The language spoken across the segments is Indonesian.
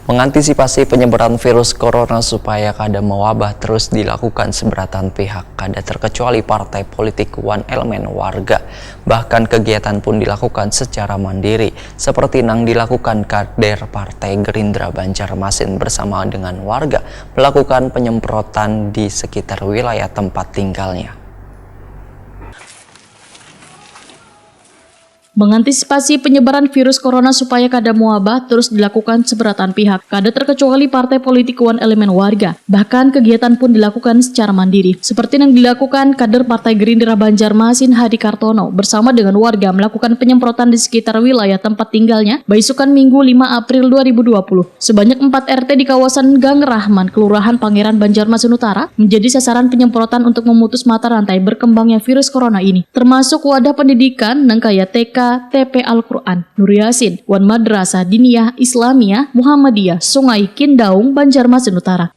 Mengantisipasi penyebaran virus corona supaya kada mewabah terus dilakukan seberatan pihak, kada terkecuali partai politik wan elemen warga. Bahkan kegiatan pun dilakukan secara mandiri, seperti yang dilakukan kader Partai Gerindra Banjarmasin bersama dengan warga melakukan penyemprotan di sekitar wilayah tempat tinggalnya. Mengantisipasi penyebaran virus corona supaya kada mewabah terus dilakukan seberatan pihak, kada terkecuali partai politik wan elemen warga. Bahkan kegiatan pun dilakukan secara mandiri, seperti yang dilakukan kader Partai Gerindra Banjarmasin Hadi Kartono bersama dengan warga melakukan penyemprotan di sekitar wilayah tempat tinggalnya beisukan Minggu 5 April 2020. Sebanyak 4 RT di kawasan Gang Rahman, Kelurahan Pangeran Banjarmasin Utara menjadi sasaran penyemprotan untuk memutus mata rantai berkembangnya virus corona ini, termasuk wadah pendidikan nangkaya TK, TP Al-Quran, Nur Yasin, Wan Madrasah Diniyah Islamiyah Muhammadiyah Sungai Kindaung Banjarmasin Utara.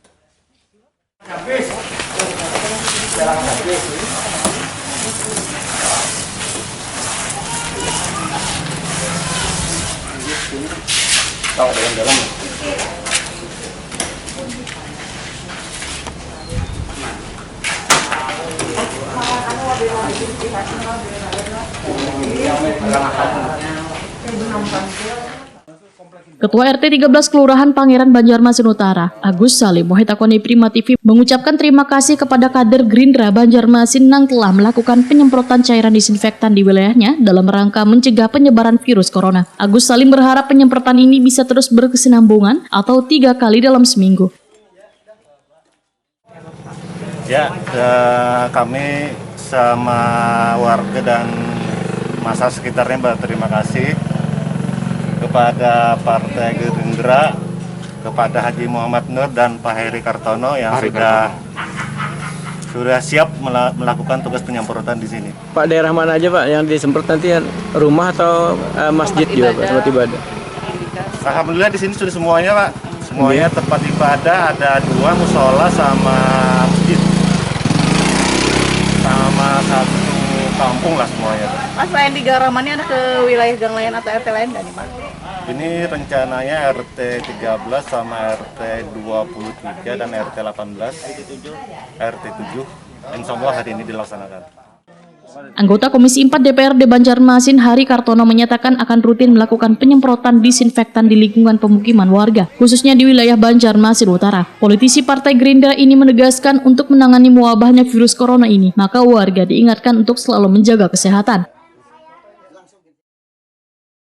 Ketua RT 13 Kelurahan Pangeran Banjarmasin Utara, Agus Salim Mohitakoni Prima TV mengucapkan terima kasih kepada kader Gerindra Banjarmasin yang telah melakukan penyemprotan cairan disinfektan di wilayahnya dalam rangka mencegah penyebaran virus corona. Agus Salim berharap penyemprotan ini bisa terus berkesinambungan atau 3 kali dalam seminggu. Ya, kami sama warga dan masa sekitarnya berterima kasih kepada Partai Gerindra, kepada Haji Muhammad Nur dan Pak Heri Kartono yang sudah siap melakukan tugas penyemprotan di sini. Pak, daerah mana aja Pak yang disemprot nanti, rumah atau masjid juga Pak, tempat ibadah? Alhamdulillah di sini sudah semuanya Pak, semuanya tempat ibadah, ada 2 musola sama masjid, sama 1 kampung lah semuanya. Mas, selain di Gang Rahman ini ada ke wilayah gang lain atau RT lain nggak nih Mas? Ini rencananya RT 13 sama RT 23 dan RT 18, RT 7, insya Allah hari ini dilaksanakan. Anggota Komisi 4 DPRD Banjarmasin Hari Kartono menyatakan akan rutin melakukan penyemprotan disinfektan di lingkungan pemukiman warga, khususnya di wilayah Banjarmasin Utara. Politisi Partai Gerindra ini menegaskan untuk menangani mewabahnya virus corona ini, maka warga diingatkan untuk selalu menjaga kesehatan.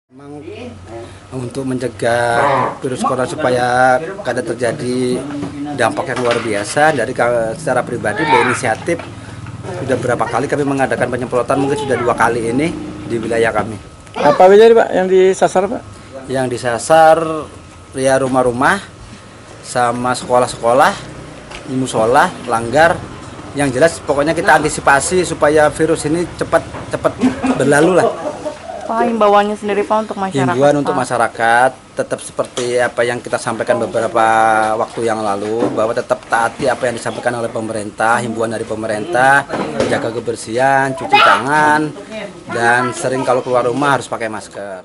Memang untuk mencegah virus corona supaya kada terjadi dampak yang luar biasa, dari secara pribadi berinisiatif sudah berapa kali kami mengadakan penyemprotan, mungkin sudah 2 kali ini di wilayah kami. Apa aja Pak yang disasar Pak? Yang disasar ya rumah-rumah sama sekolah-sekolah, musola, langgar. Yang jelas pokoknya kita antisipasi supaya virus ini cepat berlalu lah. Pak, himbauannya sendiri Pak untuk masyarakat? Himbauan untuk masyarakat tetap seperti apa yang kita sampaikan beberapa waktu yang lalu, bahwa tetap taati apa yang disampaikan oleh pemerintah, himbauan dari pemerintah, jaga kebersihan, cuci tangan, dan sering kalau keluar rumah harus pakai masker.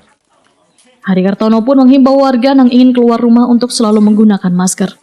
Hari Kartono pun menghimbau warga yang ingin keluar rumah untuk selalu menggunakan masker.